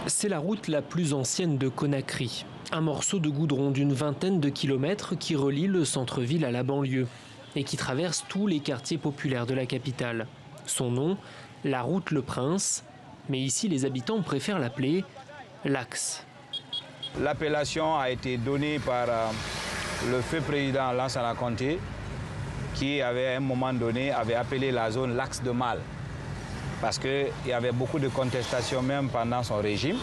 C'est la route la plus ancienne de Conakry. Un morceau de goudron d'une vingtaine de kilomètres qui relie le centre-ville à la banlieue et qui traverse tous les quartiers populaires de la capitale. Son nom, la route Le Prince, mais ici les habitants préfèrent l'appeler l'Axe. L'appellation a été donnée par le feu président Lansana Conté, qui avait à un moment donné avait appelé la zone l'Axe de Mal, parce qu'il y avait beaucoup de contestations même pendant son régime.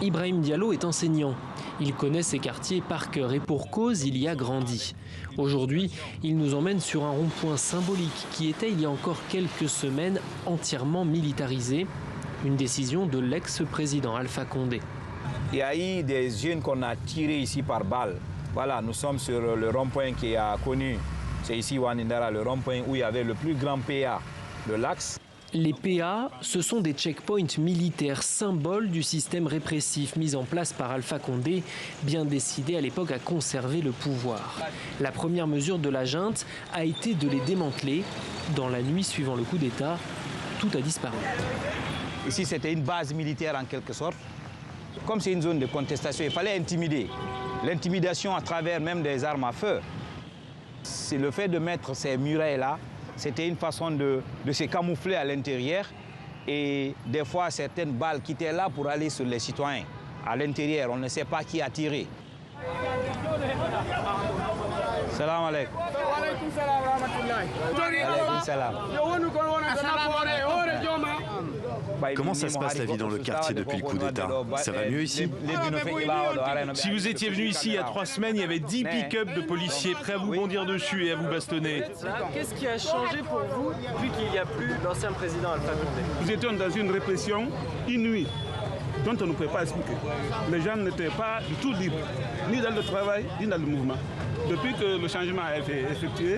Ibrahim Diallo est enseignant. Il connaît ces quartiers par cœur et pour cause, il y a grandi. Aujourd'hui, il nous emmène sur un rond-point symbolique qui était il y a encore quelques semaines entièrement militarisé. Une décision de l'ex-président Alpha Condé. Il y a eu des jeunes qu'on a tirés ici par balle. Voilà, nous sommes sur le rond-point qui a connu, c'est ici Wanindara, le rond-point où il y avait le plus grand PA de l'Axe. Les PA, ce sont des checkpoints militaires, symboles du système répressif mis en place par Alpha Condé, bien décidé à l'époque à conserver le pouvoir. La première mesure de la junte a été de les démanteler. Dans la nuit suivant le coup d'État, tout a disparu. Ici, c'était une base militaire en quelque sorte. Comme c'est une zone de contestation, il fallait intimider. L'intimidation à travers même des armes à feu. C'est le fait de mettre ces murailles-là. C'était une façon de se camoufler à l'intérieur et des fois certaines balles qui étaient là pour aller sur les citoyens. À l'intérieur, on ne sait pas qui a tiré. Salam alaikum. Comment ça se passe la vie dans le quartier depuis le coup d'État? Ça va mieux ici? Si vous étiez venu ici il y a 3 semaines, il y avait 10 pick-up de policiers prêts à vous bondir dessus et à vous bastonner. Qu'est-ce qui a changé pour vous vu qu'il n'y a plus l'ancien président Alpha Condé? Nous étions dans une répression inouïe dont on ne peut pas expliquer. Les gens n'étaient pas du tout libres, ni dans le travail, ni dans le mouvement. Depuis que le changement a été effectué,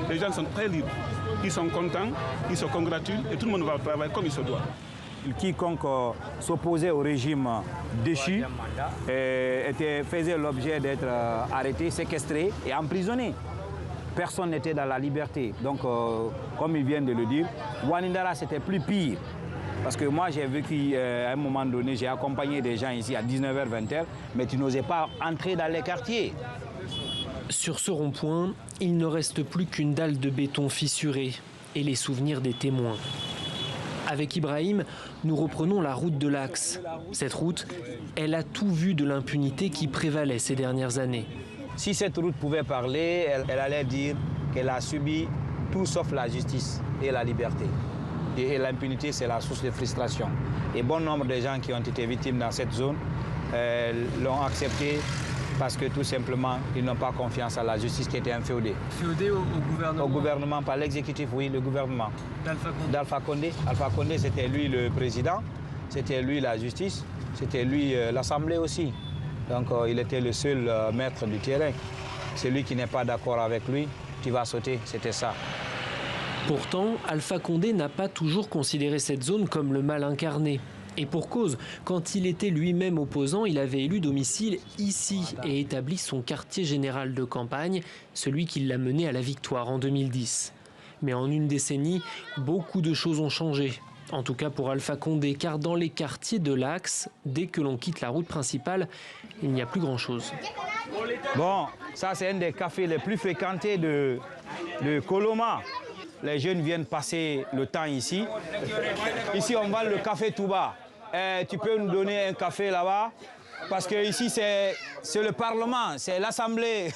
les gens sont très libres. Ils sont contents, ils se congratulent et tout le monde va travailler comme il se doit. Quiconque s'opposait au régime déchu faisait l'objet d'être arrêté, séquestré et emprisonné. Personne n'était dans la liberté. Donc, comme ils viennent de le dire, Wanindara, c'était plus pire. Parce que moi, j'ai vécu, à un moment donné, j'ai accompagné des gens ici à 19h, 20h, mais tu n'osais pas entrer dans les quartiers. Sur ce rond-point, il ne reste plus qu'une dalle de béton fissurée et les souvenirs des témoins. Avec Ibrahim, nous reprenons la route de l'Axe. Cette route, elle a tout vu de l'impunité qui prévalait ces dernières années. Si cette route pouvait parler, elle allait dire qu'elle a subi tout sauf la justice et la liberté. Et l'impunité, c'est la source de frustration. Et bon nombre de gens qui ont été victimes dans cette zone l'ont accepté parce que tout simplement, ils n'ont pas confiance à la justice qui était inféodée. Féodé au gouvernement? Au gouvernement, pas l'exécutif, oui, le gouvernement. D'Alpha Condé. Alpha Condé, c'était lui le président, c'était lui la justice, c'était lui l'Assemblée aussi. Donc il était le seul maître du terrain. Celui qui n'est pas d'accord avec lui, tu vas sauter, c'était ça. Pourtant, Alpha Condé n'a pas toujours considéré cette zone comme le mal incarné. Et pour cause, quand il était lui-même opposant, il avait élu domicile ici et établi son quartier général de campagne, celui qui l'a mené à la victoire en 2010. Mais en une décennie, beaucoup de choses ont changé. En tout cas pour Alpha Condé, car dans les quartiers de l'Axe, dès que l'on quitte la route principale, il n'y a plus grand-chose. Bon, ça c'est un des cafés les plus fréquentés de Koloma. Les jeunes viennent passer le temps ici. Ici, on vend le café tout bas. Tu peux nous donner un café là-bas? Parce que ici, c'est le Parlement, c'est l'Assemblée.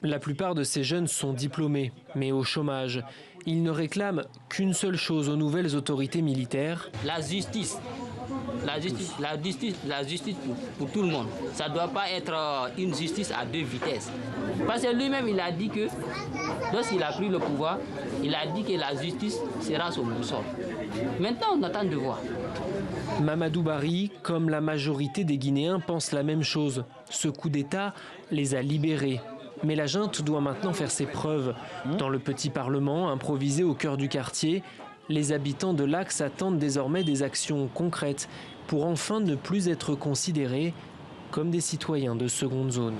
La plupart de ces jeunes sont diplômés, mais au chômage. Ils ne réclament qu'une seule chose aux nouvelles autorités militaires. La justice. La justice pour tout le monde. Ça ne doit pas être une justice à 2 vitesses. Parce que lui-même, il a dit que, lorsqu'il a pris le pouvoir, il a dit que la justice sera son boussole. Maintenant, on attend de voir. Mamadou Barry, comme la majorité des Guinéens, pense la même chose. Ce coup d'État les a libérés. Mais la junte doit maintenant faire ses preuves. Dans le petit parlement improvisé au cœur du quartier, les habitants de l'Axe attendent désormais des actions concrètes pour enfin ne plus être considérés comme des citoyens de seconde zone.